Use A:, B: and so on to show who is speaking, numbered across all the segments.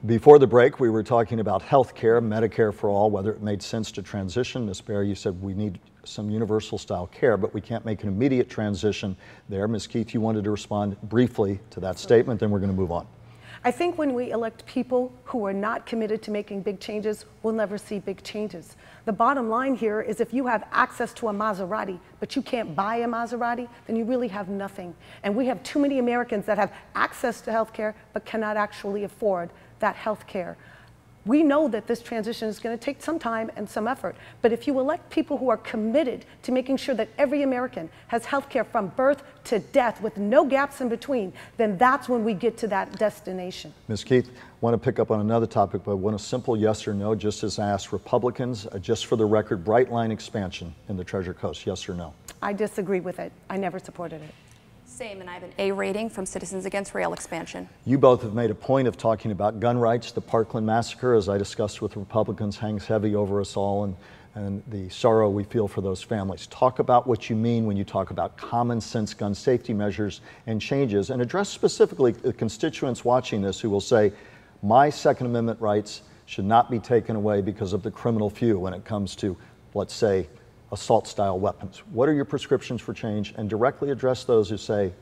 A: Before the break, we were talking about health care, Medicare for all, whether it made sense to transition. Ms. Baer, you said we need some universal style care, but we can't make an immediate transition there. Ms. Keith, you wanted to respond briefly to that statement, then we're going to move on.
B: I think when we elect people who are not committed to making big changes, we'll never see big changes. The bottom line here is if you have access to a Maserati, but you can't buy a Maserati, then you really have nothing. And we have too many Americans that have access to health care, but cannot actually afford that health care. We know that this transition is going to take some time and some effort, but if you elect people who are committed to making sure that every American has health care from birth to death with no gaps in between, then that's when we get to that destination.
A: Ms. Keith, I want to pick up on another topic, but I want a simple yes or no, just as I asked Republicans, just for the record, Bright Line expansion in the Treasure Coast, yes or no?
B: I disagree with it. I never supported it.
C: Same, and I have an A rating from Citizens Against Rail expansion.
A: You both have made a point of talking about gun rights. The Parkland massacre, as I discussed with Republicans, hangs heavy over us all, and the sorrow we feel for those families. Talk about what you mean when you talk about common sense gun safety measures and changes, and address specifically the constituents watching this who will say, my Second Amendment rights should not be taken away because of the criminal few when it comes to, let's say, assault-style weapons. What are your prescriptions for change? And directly address those who say,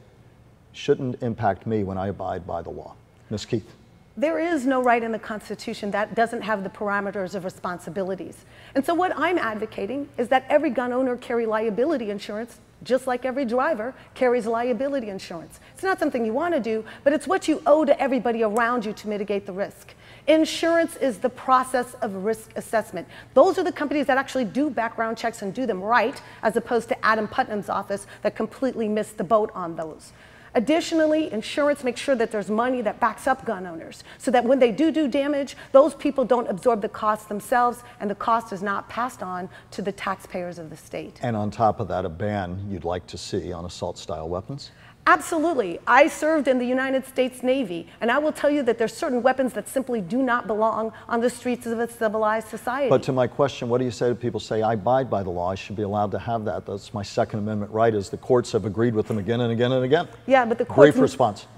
A: shouldn't impact me when I abide by the law. Ms. Keith.
B: There is no right in the Constitution that doesn't have the parameters of responsibilities. And so what I'm advocating is that every gun owner carry liability insurance, just like every driver carries liability insurance. It's not something you want to do, but it's what you owe to everybody around you to mitigate the risk. Insurance is the process of risk assessment. Those are the companies that actually do background checks and do them right, as opposed to Adam Putnam's office that completely missed the boat on those. Additionally, insurance makes sure that there's money that backs up gun owners so that when they do damage, those people don't absorb the cost themselves and the cost is not passed on to the taxpayers of the state.
A: And on top of that, a ban you'd like to see on assault-style weapons?
B: Absolutely. I served in the United States Navy, and I will tell you that there's certain weapons that simply do not belong on the streets of a civilized society.
A: But to my question, what do you say to people say, I abide by the law, I should be allowed to have that, that's my Second Amendment right, as the courts have agreed with them again and again and again?
B: Yeah, but the courts...
A: Brief response.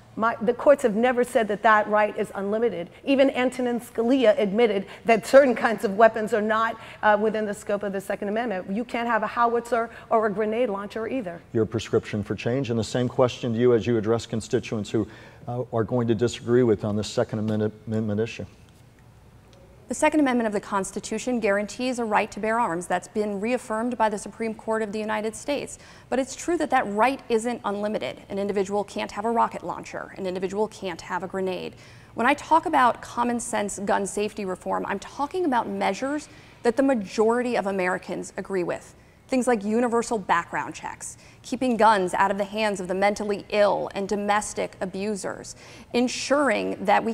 B: The courts have never said that that right is unlimited. Even Antonin Scalia admitted that certain kinds of weapons are not within the scope of the Second Amendment. You can't have a howitzer or a grenade launcher either.
A: Your prescription for change, and the same question to you as you address constituents who are going to disagree with on this Second Amendment issue.
C: The Second Amendment of the Constitution guarantees a right to bear arms. That's been reaffirmed by the Supreme Court of the United States. But it's true that that right isn't unlimited. An individual can't have a rocket launcher. An individual can't have a grenade. When I talk about common sense gun safety reform, I'm talking about measures that the majority of Americans agree with. Things like universal background checks, keeping guns out of the hands of the mentally ill and domestic abusers, ensuring that we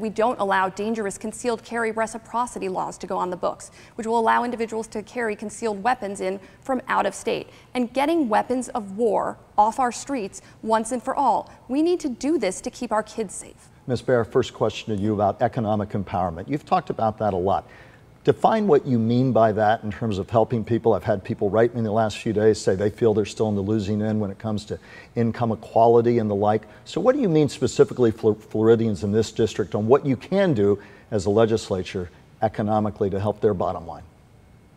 C: don't allow dangerous concealed carry reciprocity laws to go on the books, which will allow individuals to carry concealed weapons in from out of state, and getting weapons of war off our streets once and for all. We need to do this to keep our kids safe.
A: Ms. Baer, first question to you about economic empowerment. You've talked about that a lot. Define what you mean by that in terms of helping people. I've had people write me in the last few days say they feel they're still on the losing end when it comes to income equality and the like. So what do you mean specifically for Floridians in this district on what you can do as a legislature economically to help their bottom line?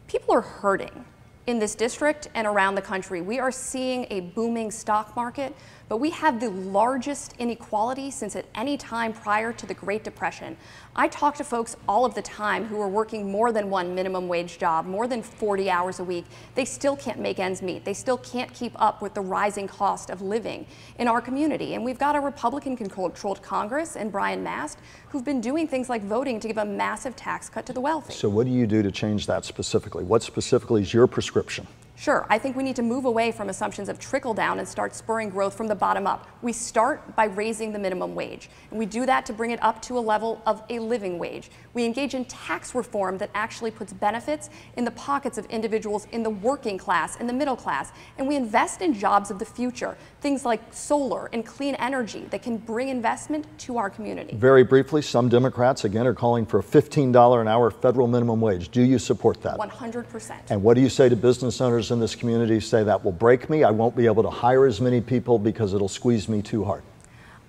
C: People are hurting in this district and around the country. We are seeing a booming stock market, but we have the largest inequality since at any time prior to the Great Depression. I talk to folks all of the time who are working more than one minimum wage job, more than 40 hours a week. They still can't make ends meet. They still can't keep up with the rising cost of living in our community. And we've got a Republican-controlled Congress and Brian Mast who've been doing things like voting to give a massive tax cut to the wealthy.
A: So what do you do to change that specifically? What specifically is your prescription?
C: Sure, I think we need to move away from assumptions of trickle down and start spurring growth from the bottom up. We start by raising the minimum wage, and we do that to bring it up to a level of a living wage. We engage in tax reform that actually puts benefits in the pockets of individuals in the working class, in the middle class, and we invest in jobs of the future, things like solar and clean energy that can bring investment to our community.
A: Very briefly, some Democrats, again, are calling for a $15 an hour federal minimum wage. Do you support that?
C: 100%.
A: And what do you say to business owners in this community say that will break me? I won't be able to hire as many people because it'll squeeze me too hard.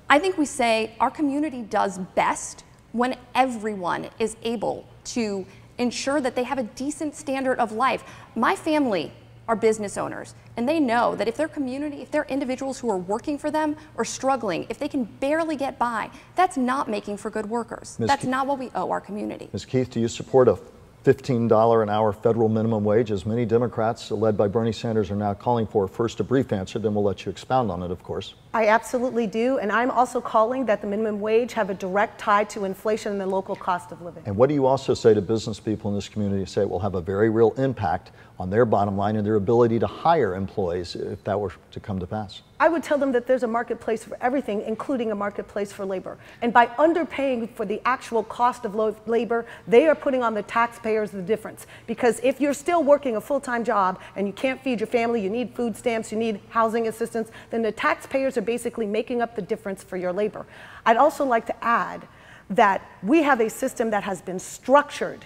C: I think we say our community does best when everyone is able to ensure that they have a decent standard of life. My family are business owners, and they know that if their community, if their individuals who are working for them are struggling, if they can barely get by, that's not making for good workers. That's not what we owe our community.
A: Ms. Keith, do you support a $15 an hour federal minimum wage, as many Democrats led by Bernie Sanders are now calling for? First, a brief answer, then we'll let you expound on it, of course.
B: I absolutely do, and I'm also calling that the minimum wage have a direct tie to inflation and the local cost of living.
A: And what do you also say to business people in this community? Say it will have a very real impact on their bottom line and their ability to hire employees if that were to come to pass?
B: I would tell them that there's a marketplace for everything, including a marketplace for labor. And by underpaying for the actual cost of labor, they are putting on the taxpayers the difference. Because if you're still working a full-time job and you can't feed your family, you need food stamps, you need housing assistance, then the taxpayers are basically making up the difference for your labor. I'd also like to add that we have a system that has been structured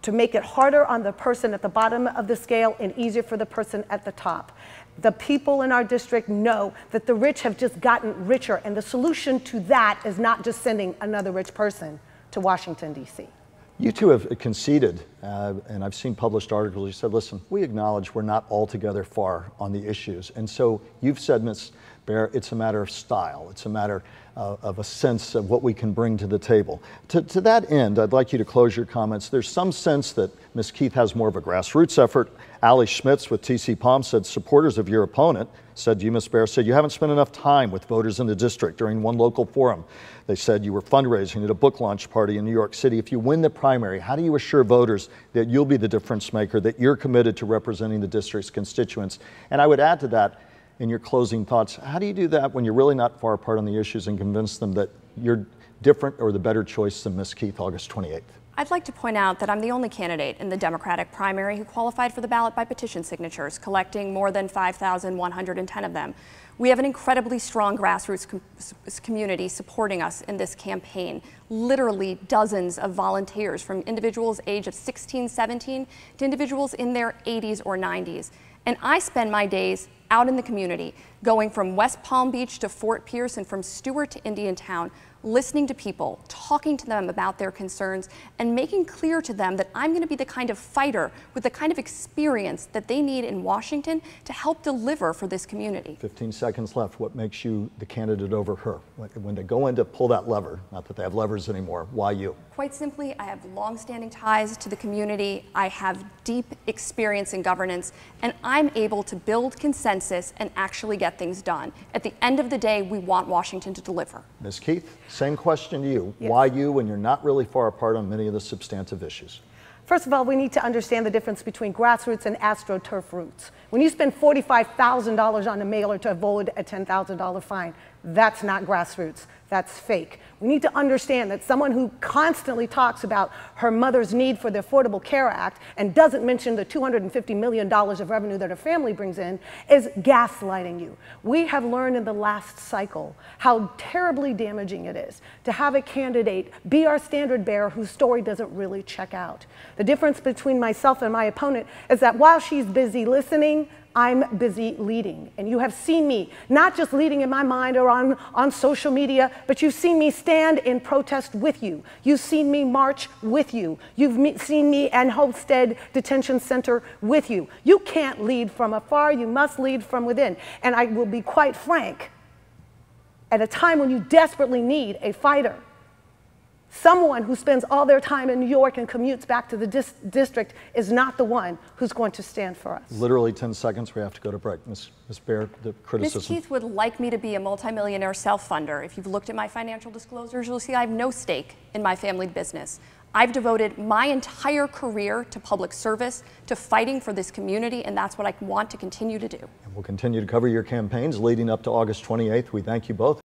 B: to make it harder on the person at the bottom of the scale and easier for the person at the top. The people in our district know that the rich have just gotten richer, and the solution to that is not just sending another rich person to Washington, D.C.
A: You two have conceded, and I've seen published articles, you said, listen, we acknowledge we're not altogether far on the issues. And so you've said, Ms. Baer, it's a matter of style. It's a matter of a sense of what we can bring to the table. To that end, I'd like you to close your comments. There's some sense that Ms. Keith has more of a grassroots effort. Ali Schmitz with TC Palm said supporters of your opponent said to you, Ms. Baer, said you haven't spent enough time with voters in the district. During one local forum, they said you were fundraising at a book launch party in New York City. If you win the primary, how do you assure voters that you'll be the difference maker, that you're committed to representing the district's constituents? And I would add to that, in your closing thoughts, how do you do that when you're really not far apart on the issues and convince them that you're different or the better choice than Ms. Keith August 28th?
C: I'd like to point out that I'm the only candidate in the Democratic primary who qualified for the ballot by petition signatures, collecting more than 5,110 of them. We have an incredibly strong grassroots community supporting us in this campaign. Literally dozens of volunteers, from individuals aged 16, 17 to individuals in their 80s or 90s. And I spend my days out in the community, going from West Palm Beach to Fort Pierce and from Stewart to Indiantown, listening to people, talking to them about their concerns, and making clear to them that I'm going to be the kind of fighter with the kind of experience that they need in Washington to help deliver for this community.
A: 15 seconds left. What makes you the candidate over her? When they go in to pull that lever, not that they have levers anymore, why you?
C: Quite simply, I have long-standing ties to the community, I have deep experience in governance, and I'm able to build consensus and actually get things done. At the end of the day, we want Washington to deliver.
A: Ms. Keith, same question to you.
B: Yes.
A: Why you when you're not really far apart on many of the substantive issues?
B: First of all, we need to understand the difference between grassroots and astroturf roots. When you spend $45,000 on a mailer to avoid a $10,000 fine, that's not grassroots. That's fake. We need to understand that someone who constantly talks about her mother's need for the Affordable Care Act and doesn't mention the $250 million of revenue that her family brings in is gaslighting you. We have learned in the last cycle how terribly damaging it is to have a candidate be our standard bearer whose story doesn't really check out. The difference between myself and my opponent is that while she's busy listening, I'm busy leading. And you have seen me, not just leading in my mind or on social media, but you've seen me stand in protest with you. You've seen me march with you. You've seen me at Homestead Detention Center with you. You can't lead from afar, you must lead from within. And I will be quite frank, at a time when you desperately need a fighter, someone who spends all their time in New York and commutes back to the district is not the one who's going to stand for us.
A: Literally 10 seconds, we have to go to break. Ms. Baer, the criticism.
C: Ms. Keith would like me to be a multimillionaire self-funder. If you've looked at my financial disclosures, you'll see I have no stake in my family business. I've devoted my entire career to public service, to fighting for this community, and that's what I want to continue to do.
A: And we'll continue to cover your campaigns leading up to August 28th. We thank you both.